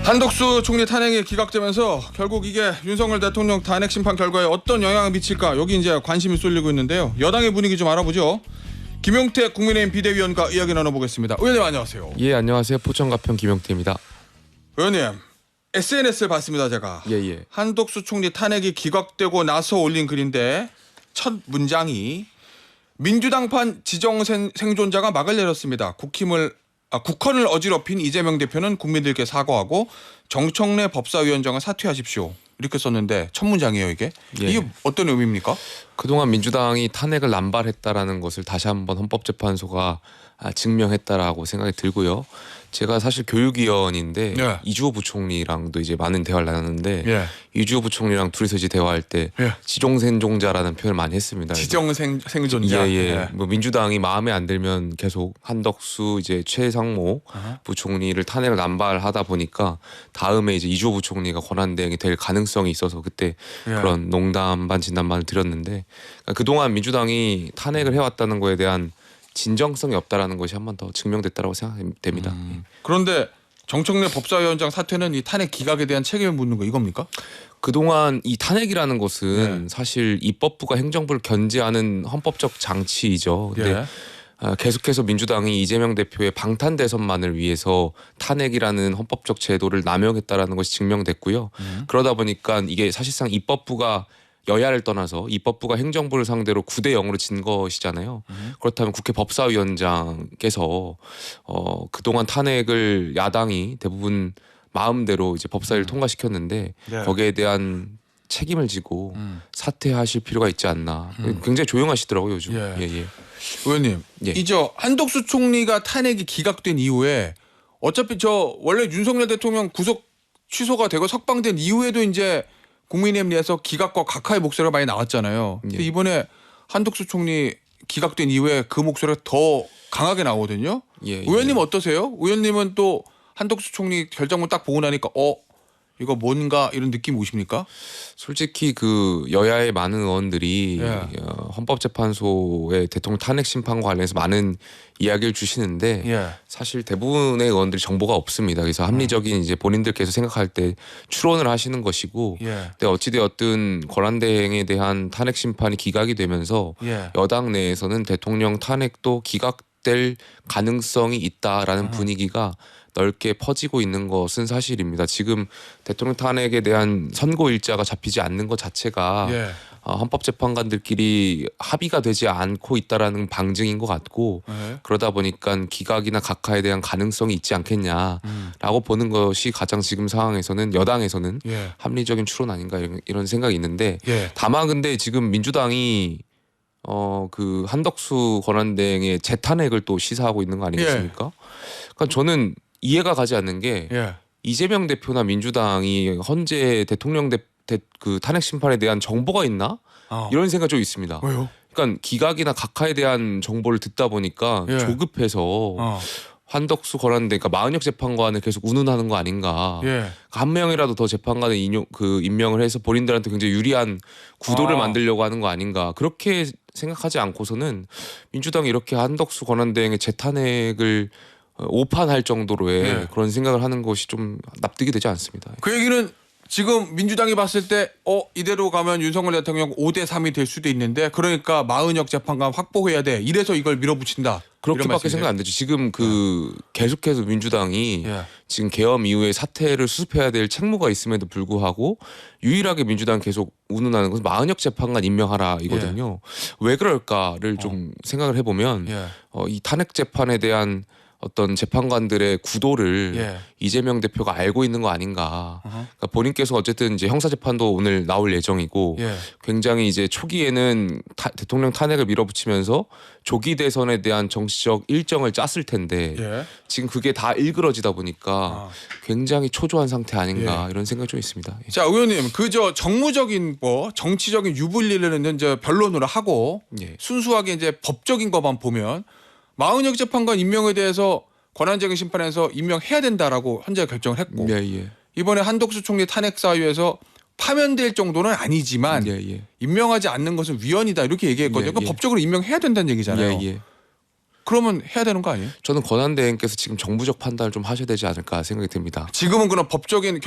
한덕수 총리 탄핵이 기각되면서 결국 이게 윤석열 대통령 탄핵 심판 결과에 어떤 영향을 미칠까 여기 이제 관심이 쏠리고 있는데요. 여당의 분위기 좀 알아보죠. 김용태 국민의힘 비대위원과 이야기 나눠보겠습니다. 의원님 안녕하세요. 예, 안녕하세요. 포천가평 김용태입니다. 의원님 SNS를 봤습니다. 제가 예. 한덕수 총리 탄핵이 기각되고 나서 올린 글인데 첫 문장이 민주당판 지정생존자가 막을 내렸습니다. 국헌을 어지럽힌 이재명 대표는 국민들께 사과하고 정청래 법사위원장을 사퇴하십시오. 이렇게 썼는데 첫 문장이에요 이게. 예. 이게 어떤 의미입니까? 그동안 민주당이 탄핵을 남발했다라는 것을 다시 한번 헌법재판소가 증명했다라고 생각이 들고요. 제가 사실 교육위원인데 예. 이주호 부총리랑도 이제 많은 대화를 나눴는데 예. 이주호 부총리랑 둘이서 이제 대화할 때 예. 지정생존자라는 표현을 많이 했습니다. 지정생존자. 예. 뭐 민주당이 마음에 안 들면 계속 한덕수 이제 최상모 부총리를 탄핵을 남발하다 보니까 다음에 이제 이주호 부총리가 권한대행이 될 가능성이 있어서 그때 예. 그런 농담 반 진담반을 드렸는데 그러니까 그동안 민주당이 탄핵을 해왔다는 거에 대한 진정성이 없다라는 것이 한 번 더 증명됐다라고 생각됩니다. 그런데 정청래 법사위원장 사퇴는 이 탄핵 기각에 대한 책임을 묻는 거 이겁니까? 그동안 이 탄핵이라는 것은 사실 입법부가 행정부를 견제하는 헌법적 장치이죠. 근데 계속해서 민주당이 이재명 대표의 방탄 대선만을 위해서 탄핵이라는 헌법적 제도를 남용했다라는 것이 증명됐고요. 그러다 보니까 이게 사실상 입법부가 여야를 떠나서 입법부가 행정부를 상대로 9대 0으로 진 것이잖아요. 그렇다면 국회 법사위원장께서 그동안 탄핵을 야당이 대부분 마음대로 이제 법사위를 통과시켰는데 거기에 대한 책임을 지고 사퇴하실 필요가 있지 않나. 굉장히 조용하시더라고요 요즘. 예. 의원님, 이제 한덕수 총리가 탄핵이 기각된 이후에 어차피 원래 윤석열 대통령 구속 취소가 되고 석방된 이후에도 이제 국민의힘 내에서 기각과 각하의 목소리가 많이 나왔잖아요. 근데 이번에 한덕수 총리 기각된 이후에 그 목소리가 더 강하게 나오거든요. 의원님 어떠세요? 의원님은 또 한덕수 총리 결정문 딱 보고 나니까 이거 뭔가 이런 느낌 오십니까? 솔직히 그 여야의 많은 의원들이 헌법재판소의 대통령 탄핵 심판과 관련해서 많은 이야기를 주시는데 사실 대부분의 의원들이 정보가 없습니다. 그래서 합리적인 이제 본인들께서 생각할 때 추론을 하시는 것이고, 근데 어찌되었든 권한대행에 대한 탄핵 심판이 기각이 되면서 여당 내에서는 대통령 탄핵도 기각될 가능성이 있다라는 분위기가 넓게 퍼지고 있는 것은 사실입니다. 지금 대통령 탄핵에 대한 선고 일자가 잡히지 않는 것 자체가 헌법재판관들끼리 합의가 되지 않고 있다라는 방증인 것 같고 그러다 보니까 기각이나 각하에 대한 가능성이 있지 않겠냐라고 보는 것이 가장 지금 상황에서는 여당에서는 합리적인 추론 아닌가 이런 생각이 있는데 다만 근데 지금 민주당이 그 한덕수 권한대행의 재탄핵을 또 시사하고 있는 거 아니겠습니까? 그러니까 저는 이해가 가지 않는 게 이재명 대표나 민주당이 헌재 대통령 그 탄핵 심판에 대한 정보가 있나? 이런 생각이 좀 있습니다. 왜요? 그러니까 기각이나 각하에 대한 정보를 듣다 보니까 조급해서 한덕수 권한대 그러니까 마은혁 재판관을 계속 운운하는 거 아닌가? 한 명이라도 더 재판관을 임명을 해서 본인들한테 굉장히 유리한 구도를 만들려고 하는 거 아닌가? 그렇게 생각하지 않고서는 민주당이 이렇게 한덕수 권한대행의 재탄핵을 오판할 정도로의 그런 생각을 하는 것이 좀 납득이 되지 않습니다. 그 얘기는 지금 민주당이 봤을 때 이대로 가면 윤석열 대통령 5대 3이 될 수도 있는데 그러니까 마은혁 재판관 확보해야 돼. 이래서 이걸 밀어붙인다. 그렇게밖에 생각 안 되죠. 지금 계속해서 민주당이 지금 계엄 이후에 사태를 수습해야 될 책무가 있음에도 불구하고 유일하게 민주당 계속 운운하는 것은 마은혁 재판관 임명하라 이거든요. 왜 그럴까를 좀 생각을 해보면 이 탄핵 재판에 대한 어떤 재판관들의 구도를 이재명 대표가 알고 있는 거 아닌가. 그러니까 본인께서 어쨌든 이제 형사재판도 오늘 나올 예정이고 굉장히 이제 초기에는 대통령 탄핵을 밀어붙이면서 조기 대선에 대한 정치적 일정을 짰을 텐데 지금 그게 다 일그러지다 보니까 굉장히 초조한 상태 아닌가 이런 생각이 좀 있습니다. 자, 의원님, 정무적인 정치적인 유불리를 이제 변론으로 하고 순수하게 이제 법적인 것만 보면 마은혁 재판관 임명에 대해서 권한쟁의 심판에서 임명해야 된다라고 헌재가 결정을 했고 이번에 한덕수 총리 탄핵 사유에서 파면될 정도는 아니지만 임명하지 않는 것은 위헌이다 이렇게 얘기했거든요. 그러니까 법적으로 임명해야 된다는 얘기잖아요. 그러면 해야 되는 거 아니에요? 저는 권한대행께서 지금 정부적 판단을 좀 하셔야 되지 않을까 생각이 듭니다. 지금은 그런 법적인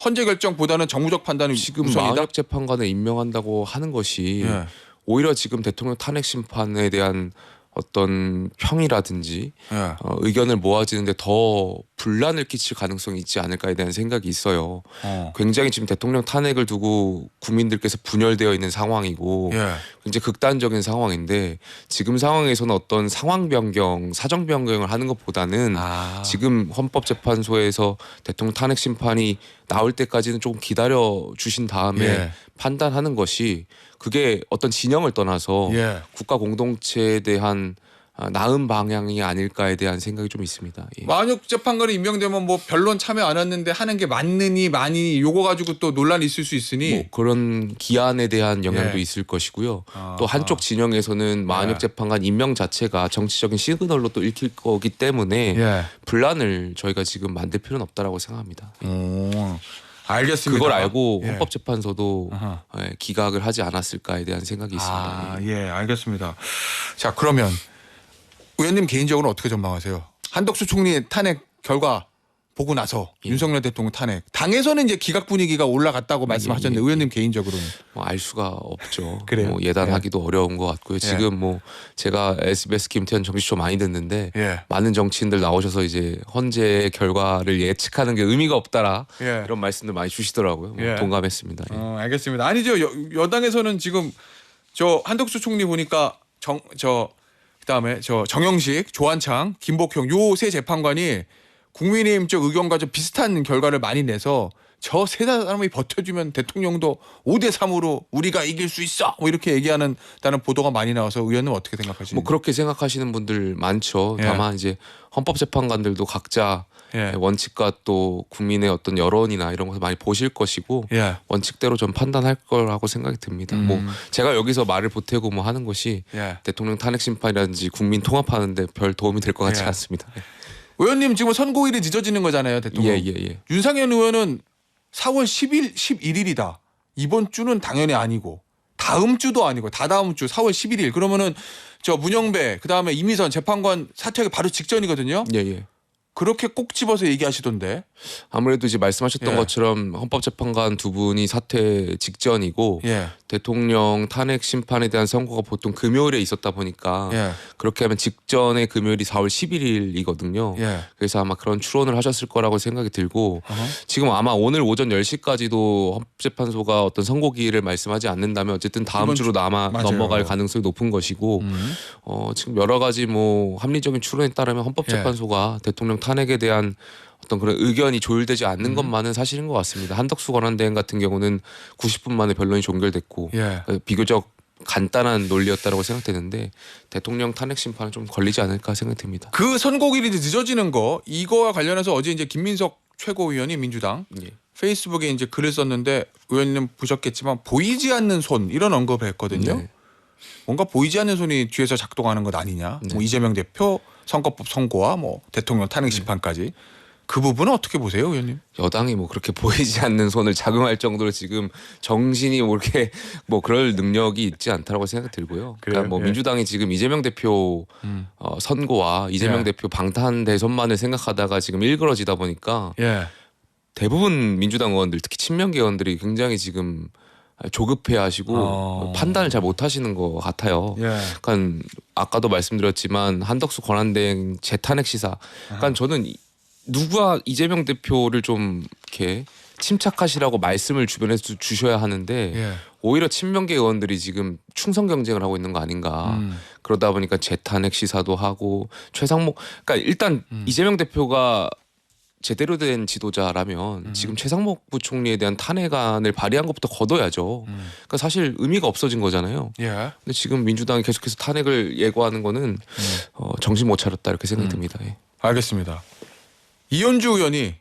헌재 결정보다는 정무적 판단이 지금 우선이다? 마흔역 재판관을 임명한다고 하는 것이 예. 오히려 지금 대통령 탄핵 심판에 대한 어떤 평이라든지 예. 의견을 모아지는데 더 분란을 끼칠 가능성이 있지 않을까에 대한 생각이 있어요. 굉장히 지금 대통령 탄핵을 두고 국민들께서 분열되어 있는 상황이고 예. 굉장히 극단적인 상황인데 지금 상황에서는 어떤 상황 변경, 사정 변경을 하는 것보다는 지금 헌법재판소에서 대통령 탄핵 심판이 나올 때까지는 조금 기다려 주신 다음에 예. 판단하는 것이 그게 어떤 진영을 떠나서 예. 국가 공동체에 대한 나은 방향이 아닐까에 대한 생각이 좀 있습니다. 예. 마흔역 재판관이 임명되면 뭐 변론 참여 안 했는데 하는 게 맞느니 많이 요거 가지고 또 논란이 있을 수 있으니 뭐 그런 기한에 대한 영향도 예. 있을 것이고요. 또 한쪽 진영에서는 마흔역 재판관 임명 자체가 정치적인 시그널로 또 읽힐 거기 때문에 예. 분란을 저희가 지금 만들 필요는 없다라고 생각합니다. 알겠습니다. 그걸 알고 예. 헌법재판소도 기각을 하지 않았을까에 대한 생각이 있습니다. 예, 알겠습니다. 자, 그러면 의원님 개인적으로 어떻게 전망하세요? 한덕수 총리 탄핵 결과 보고 나서 윤석열 대통령 탄핵 당에서는 이제 기각 분위기가 올라갔다고 말씀하셨는데 의원님 개인적으로는 뭐 알 수가 없죠. 그래요? 뭐 예단하기도 어려운 것 같고요. 지금 뭐 제가 SBS 김태현 정치쇼 많이 듣는데 많은 정치인들 나오셔서 이제 헌재 결과를 예측하는 게 의미가 없다라 이런 말씀들 많이 주시더라고요. 뭐 동감했습니다. 알겠습니다. 아니죠. 여당에서는 지금 저 한덕수 총리 보니까 그다음에 저 정영식, 조한창, 김복형 요 세 재판관이 국민의힘 쪽 의견과 좀 비슷한 결과를 많이 내서 저 세 사람이 버텨주면 대통령도 5대3으로 우리가 이길 수 있어 뭐 이렇게 얘기하는다는 보도가 많이 나와서 의원님 어떻게 생각하시는지? 뭐 그렇게 생각하시는 분들 많죠. 다만 이제 헌법재판관들도 각자 원칙과 또 국민의 어떤 여론이나 이런 것을 많이 보실 것이고 원칙대로 좀 판단할 거라고 생각이 듭니다. 뭐 제가 여기서 말을 보태고 뭐 하는 것이 대통령 탄핵 심판이라든지 국민 통합하는데 별 도움이 될 것 같지 않습니다. 의원님 지금 선고일이 늦어지는 거잖아요, 대통령. 윤상현 의원은 4월 10일, 11일이다. 이번 주는 당연히 아니고 다음 주도 아니고 다다음 주 4월 11일. 그러면은 저 문영배 그다음에 이미선 재판관 사퇴하기 바로 직전이거든요. 그렇게 꼭 집어서 얘기하시던데. 아무래도 이제 말씀하셨던 것처럼 헌법재판관 두 분이 사퇴 직전이고 대통령 탄핵 심판에 대한 선고가 보통 금요일에 있었다 보니까 그렇게 하면 직전의 금요일이 4월 11일이거든요. 그래서 아마 그런 추론을 하셨을 거라고 생각이 들고 지금 아마 오늘 오전 10시까지도 헌법재판소가 어떤 선고기일을 말씀하지 않는다면 어쨌든 다음 주로 넘어갈 가능성이 높은 것이고 지금 여러 가지 뭐 합리적인 추론에 따르면 헌법재판소가 대통령 탄핵에 대한 어떤 그런 의견이 조율되지 않는 것만은 사실인 것 같습니다. 한덕수 권한대행 같은 경우는 90분 만에 변론이 종결됐고 비교적 간단한 논리였다고 생각되는데 대통령 탄핵 심판은 좀 걸리지 않을까 생각됩니다. 그 선고일이 늦어지는 거 이거와 관련해서 어제 이제 김민석 최고위원이 민주당 페이스북에 이제 글을 썼는데 의원님 보셨겠지만 보이지 않는 손 이런 언급을 했거든요. 뭔가 보이지 않는 손이 뒤에서 작동하는 것 아니냐. 뭐 이재명 대표 선거법 선고와 뭐 대통령 탄핵 심판까지. 그 부분은 어떻게 보세요, 의원님? 여당이 뭐 그렇게 보이지 않는 손을 자극할 정도로 지금 정신이 뭐 이렇게 뭐 그럴 능력이 있지 않다라고 생각이 들고요. 그러니까 뭐 민주당이 지금 이재명 대표 선고와 이재명 대표 방탄 대선만을 생각하다가 지금 일그러지다 보니까 대부분 민주당 의원들 특히 친명계 의원들이 굉장히 지금 조급해하시고 판단을 잘 못하시는 것 같아요. 그러니까 아까도 말씀드렸지만 한덕수 권한대행 재탄핵 시사. 그러니까 저는 누가 이재명 대표를 좀 이렇게 침착하시라고 말씀을 주변에서 주셔야 하는데 오히려 친명계 의원들이 지금 충성 경쟁을 하고 있는 거 아닌가. 그러다 보니까 재탄핵 시사도 하고 최상목. 그러니까 일단 이재명 대표가 제대로 된 지도자라면 지금 최상목 부총리에 대한 탄핵안을 발의한 것부터 걷어야죠. 그러니까 사실 의미가 없어진 거잖아요. 근데 지금 민주당이 계속해서 탄핵을 예고하는 거는 정신 못 차렸다 이렇게 생각이 듭니다. 알겠습니다. 이현주 의원이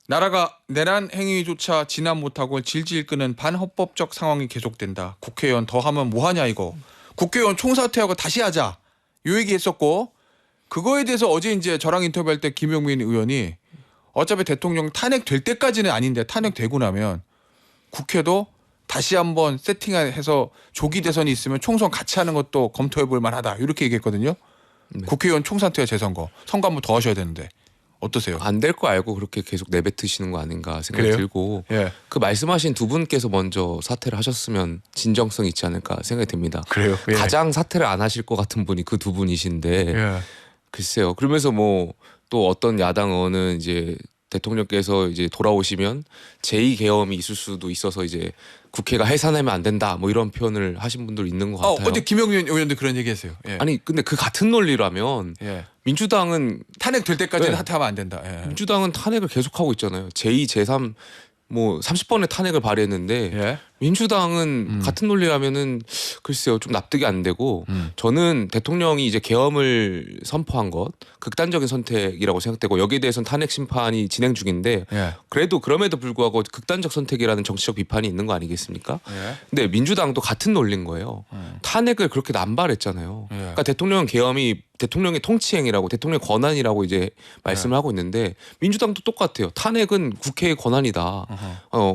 나라가 내란 행위조차 진압 못하고 질질 끄는 반헌법적 상황이 계속된다. 국회의원 더 하면 뭐하냐 이거. 국회의원 총사퇴하고 다시 하자. 요 얘기했었고 그거에 대해서 어제 이제 저랑 인터뷰할 때 김용민 의원이 어차피 대통령 탄핵될 때까지는 아닌데 탄핵되고 나면 국회도 다시 한번 세팅해서 조기 대선이 있으면 총선 같이 하는 것도 검토해 볼 만하다. 이렇게 얘기했거든요. 국회의원 총선태와 재선거 선거 한번 더 하셔야 되는데 어떠세요? 안 될 거 알고 그렇게 계속 내뱉으시는 거 아닌가 생각이 그래요? 들고 예. 그 말씀하신 두 분께서 먼저 사퇴를 하셨으면 진정성 있지 않을까 생각이 듭니다. 그래요? 예. 가장 사퇴를 안 하실 것 같은 분이 그 두 분이신데 예. 글쎄요. 그러면서 뭐 또 어떤 야당 의원은 이제 대통령께서 이제 돌아오시면 제2계엄이 있을 수도 있어서 이제 국회가 해산하면 안 된다 뭐 이런 표현을 하신 분들 있는 것 같아요. 어제 김영민 의원도 그런 얘기했어요. 예. 아니 근데 그 같은 논리라면 예. 민주당은 탄핵 될 때까지는 네. 하태하면 안 된다. 예. 민주당은 탄핵을 계속하고 있잖아요. 제2, 제3 뭐 30번의 탄핵을 발의했는데 예. 민주당은 같은 논리라면은 글쎄요 좀 납득이 안 되고 저는 대통령이 이제 계엄을 선포한 것 극단적인 선택이라고 생각되고 여기에 대해서는 탄핵 심판이 진행 중인데 예. 그래도 그럼에도 불구하고 극단적 선택이라는 정치적 비판이 있는 거 아니겠습니까? 예. 근데 민주당도 같은 논리인 거예요. 탄핵을 그렇게 남발했잖아요. 예. 그러니까 대통령 계엄이 대통령의 통치행위라고 대통령의 권한이라고 이제 말씀을 하고 있는데 민주당도 똑같아요. 탄핵은 국회의 권한이다.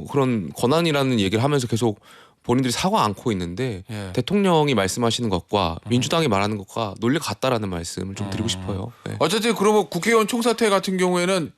그런 권한이라는 얘기를 하면서 계속 본인들이 사과 않고 있는데 예. 대통령이 말씀하시는 것과 민주당이 말하는 것과 논리가 같다라는 말씀을 좀 드리고 싶어요. 네. 어쨌든 그러면 국회의원 총사퇴 같은 경우에는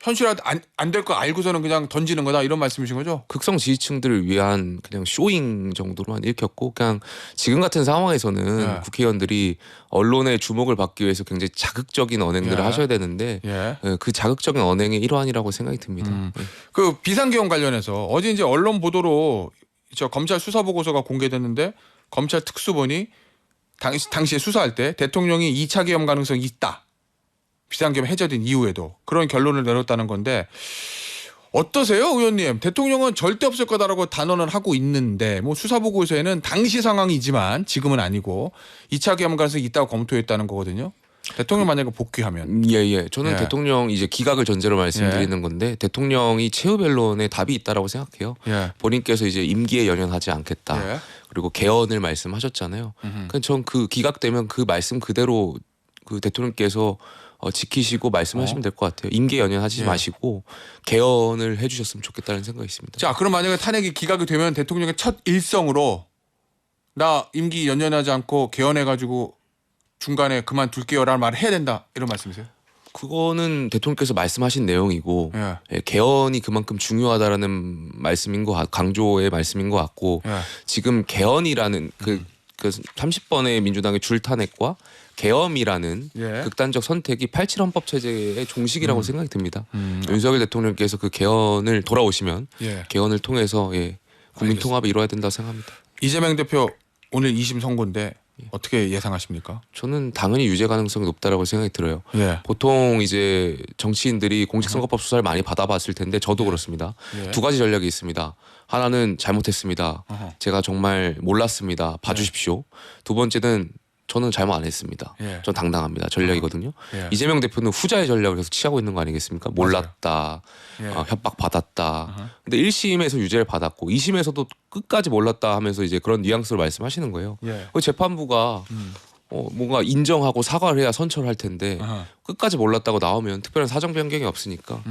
현실화 안 될 거 알고서는 그냥 던지는 거다 이런 말씀이신 거죠? 극성 지지층들을 위한 그냥 쇼잉 정도로만 읽혔고 그냥 지금 같은 상황에서는 예. 국회의원들이 언론의 주목을 받기 위해서 굉장히 자극적인 언행들을 예. 하셔야 되는데 예. 그 자극적인 언행의 일환이라고 생각이 듭니다. 네. 그 비상계엄 관련해서 어제 이제 언론 보도로 저 검찰 수사 보고서가 공개됐는데 검찰 특수본이 당시에 수사할 때 대통령이 2차 계엄 가능성이 있다. 비상계엄 해제된 이후에도 그런 결론을 내렸다는 건데 어떠세요, 의원님? 대통령은 절대 없을 거다라고 단언을 하고 있는데 뭐 수사 보고서에는 당시 상황이지만 지금은 아니고 2차 계엄 가능성이 있다고 검토했다는 거거든요. 대통령 만약에 복귀하면 예. 저는 예. 대통령 이제 기각을 전제로 말씀드리는 건데 대통령이 최후 변론에 답이 있다라고 생각해요. 예. 본인께서 이제 임기에 연연하지 않겠다. 예. 그리고 개헌을 말씀하셨잖아요. 그러니까 전 그 기각되면 그 말씀 그대로 그 대통령께서 지키시고 말씀하시면 될 것 같아요. 임기에 연연하지 예. 마시고 개헌을 해주셨으면 좋겠다는 생각이 있습니다. 자, 그럼 만약에 탄핵이 기각이 되면 대통령의 첫 일성으로 나 임기 연연하지 않고 개헌해가지고 중간에 그만둘게요라는 말을 해야 된다 이런 말씀이세요? 그거는 대통령께서 말씀하신 내용이고 예. 예, 개헌이 그만큼 중요하다라는 말씀인 것 강조의 말씀인 것 같고 예. 지금 개헌이라는 그 30번의 민주당의 줄탄핵과 계엄이라는 예. 극단적 선택이 87 헌법 체제의 종식이라고 생각이 듭니다. 윤석열 대통령께서 그 개헌을 돌아오시면 예. 개헌을 통해서 국민 통합을 이뤄야 된다고 생각합니다. 이재명 대표 오늘 2심 선고인데 어떻게 예상하십니까? 저는 당연히 유죄 가능성이 높다라고 생각이 들어요. 예. 보통 이제 정치인들이 공직선거법 수사를 많이 받아봤을 텐데 저도 그렇습니다. 예. 두 가지 전략이 있습니다. 하나는 잘못했습니다. 어허. 제가 정말 몰랐습니다. 봐주십시오. 두 번째는 저는 잘못 안 했습니다. 예. 전 당당합니다. 전략이거든요. 예. 이재명 대표는 후자의 전략을 계속 취하고 있는 거 아니겠습니까? 몰랐다. 예. 협박받았다. 근데 1심에서 유죄를 받았고 2심에서도 끝까지 몰랐다 하면서 이제 그런 뉘앙스로 말씀하시는 거예요. 예. 그 재판부가 뭔가 인정하고 사과를 해야 선처를 할 텐데 아하. 끝까지 몰랐다고 나오면 특별한 사정 변경이 없으니까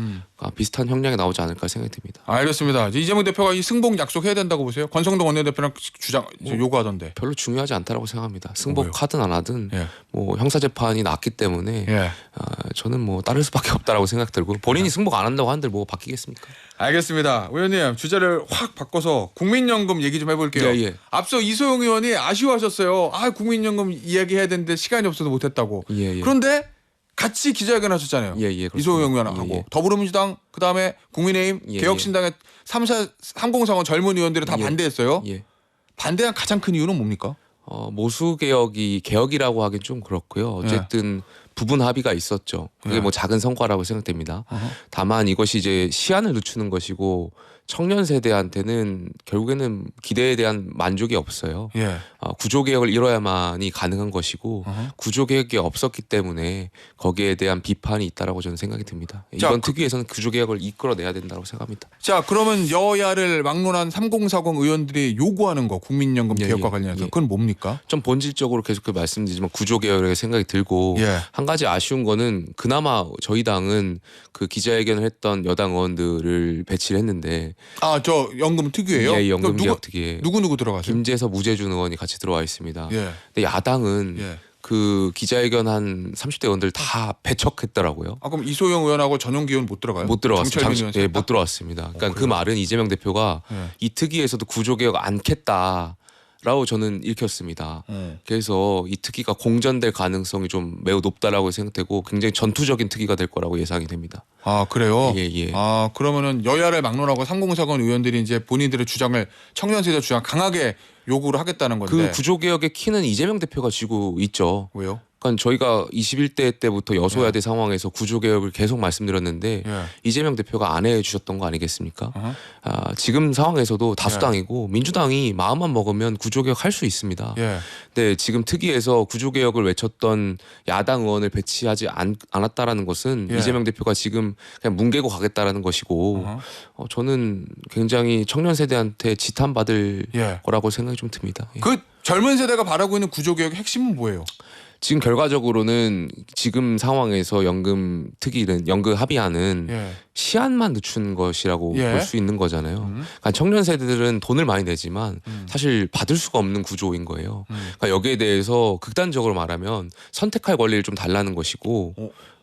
비슷한 형량이 나오지 않을까 생각이 듭니다. 알겠습니다. 이재명 대표가 이 승복 약속해야 된다고 보세요? 권성동 원내대표랑 주장 요구하던데. 별로 중요하지 않다고 생각합니다. 승복 뭐요? 하든 안 하든 예. 뭐 형사 재판이 났기 때문에 예. 저는 뭐 따를 수밖에 없다라고 생각 들고 본인이 승복 안 한다고 한들 뭐 바뀌겠습니까? 알겠습니다. 의원님 주제를 확 바꿔서 국민연금 얘기 좀 해볼게요. 예. 앞서 이소영 의원이 아쉬워하셨어요. 국민연금 이야기해야 되는데 시간이 없어서 못했다고. 예. 그런데 같이 기자회견 하셨잖아요. 예, 그렇습니다. 이소영 의원하고 예. 더불어민주당 그다음에 국민의힘 예. 개혁신당의 3030 전문 의원들이 다 예. 반대했어요. 예. 반대한 가장 큰 이유는 뭡니까? 모수 개혁이 개혁이라고 하긴 좀 그렇고요. 어쨌든 부분 합의가 있었죠. 그게 뭐 작은 성과라고 생각됩니다. 다만 이것이 이제 시한을 늦추는 것이고 청년 세대한테는 결국에는 기대에 대한 만족이 없어요. 예. 구조 개혁을 이뤄야만이 가능한 것이고 구조 개혁이 없었기 때문에 거기에 대한 비판이 있다라고 저는 생각이 듭니다. 이번 특위에서는 구조 개혁을 이끌어내야 된다고 생각합니다. 자, 그러면 여야를 막론한 3040 의원들이 요구하는 거 국민연금 예, 개혁과 예, 관련해서 예. 그건 뭡니까? 좀 본질적으로 계속 말씀드리지만 구조 개혁의 생각이 들고 예. 한 가지 아쉬운 거는 그나마 저희 당은 그 기자회견을 했던 여당 의원들을 배치를 했는데 저 연금 특위예요? 예, 연금 그럼 개혁 특위에 누구 들어가세요? 김재섭 우재준 의원이 같이 들어와 있습니다. 예. 근데 야당은 예. 그 기자회견 한 30대 의원들 다 배척했더라고요. 아 그럼 이소영 의원하고 전용기 의원 못 들어가요? 못 들어갔어요. 예, 못 들어왔습니다. 그러니까 그 그래요? 말은 이재명 대표가 이 특위에서도 구조개혁 않겠다라고 저는 읽혔습니다. 그래서 이 특위가 공전될 가능성이 좀 매우 높다라고 생각되고 굉장히 전투적인 특위가 될 거라고 예상이 됩니다. 아 그래요? 예. 아 그러면은 여야를 막론하고 상공사건 의원들이 이제 본인들의 주장을 청년 세대 주장 강하게 요구를 하겠다는 건데. 그 구조개혁의 키는 이재명 대표가 쥐고 있죠. 왜요? 그러니까 저희가 21대 때부터 여소야대 상황에서 구조개혁을 계속 말씀드렸는데 예. 이재명 대표가 안 해주셨던 거 아니겠습니까? 어허. 지금 상황에서도 다수당이고 민주당이 마음만 먹으면 구조개혁 할 수 있습니다. 예. 근데 지금 특위에서 구조개혁을 외쳤던 야당 의원을 배치하지 않았다라는 것은 예. 이재명 대표가 지금 그냥 뭉개고 가겠다라는 것이고 저는 굉장히 청년 세대한테 지탄받을 예. 거라고 생각이 좀 듭니다. 예. 그 젊은 세대가 바라고 있는 구조개혁의 핵심은 뭐예요? 지금 결과적으로는 지금 상황에서 연금 특위는 연금 합의안은 예. 시한만 늦춘 것이라고 예. 볼 수 있는 거잖아요. 그러니까 청년 세대들은 돈을 많이 내지만 사실 받을 수가 없는 구조인 거예요. 그러니까 여기에 대해서 극단적으로 말하면 선택할 권리를 좀 달라는 것이고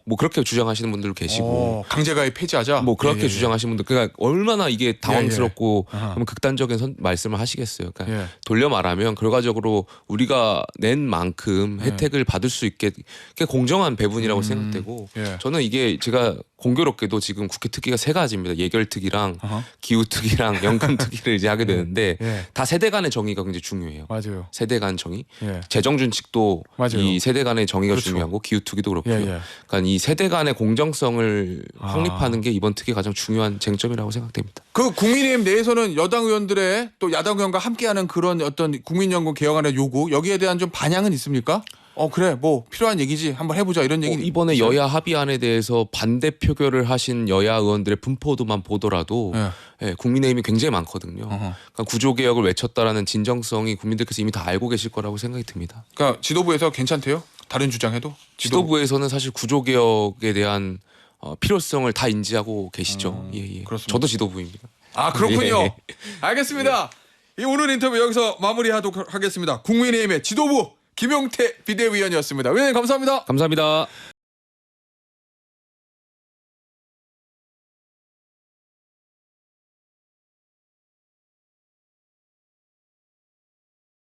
뭐 그렇게 주장하시는 분들 계시고 강제가입 폐지하자. 뭐 그렇게 예. 주장하시는 분들 그러니까 얼마나 이게 당황스럽고 아하. 그럼 극단적인 말씀을 하시겠어요. 그러니까 예. 돌려 말하면 결과적으로 우리가 낸 만큼 혜택을 받을 수 있게 그게 공정한 배분이라고 생각되고 예. 저는 이게 제가 공교롭게도 지금 국회 특위가 세 가지입니다. 예결특위랑 아하. 기후특위랑 연금특위를 이제 하게 되는데 예. 다 세대 간의 정의가 굉장히 중요해요. 맞아요. 세대 간 정의, 예. 재정준칙도 맞아요. 이 세대 간의 정의가 그렇죠. 중요하고 기후특위도 그렇고요. 예. 그러니까 이 세대 간의 공정성을 아. 확립하는 게 이번 특위 가장 중요한 쟁점이라고 생각됩니다. 그 국민의힘 내에서는 여당 의원들의 또 야당 의원과 함께하는 그런 어떤 국민연금 개혁안의 요구 여기에 대한 좀 반향은 있습니까? 그래 뭐 필요한 얘기지 한번 해보자 이런 얘기. 이번에 있어요? 여야 합의안에 대해서 반대 표결을 하신 여야 의원들의 분포도만 보더라도 예. 국민의힘이 굉장히 많거든요. 어허. 그러니까 구조개혁을 외쳤다라는 진정성이 국민들께서 이미 다 알고 계실 거라고 생각이 듭니다. 그러니까 지도부에서 괜찮대요? 다른 주장해도? 지도부에서는 사실 구조개혁에 대한 필요성을 다 인지하고 계시죠. 예. 그렇습니다. 저도 지도부입니다. 아 그렇군요. 예. 알겠습니다. 이 오늘 인터뷰 여기서 마무리하도록 하겠습니다. 국민의힘의 지도부 김용태 비대위원이었습니다. 위원님 감사합니다. 감사합니다.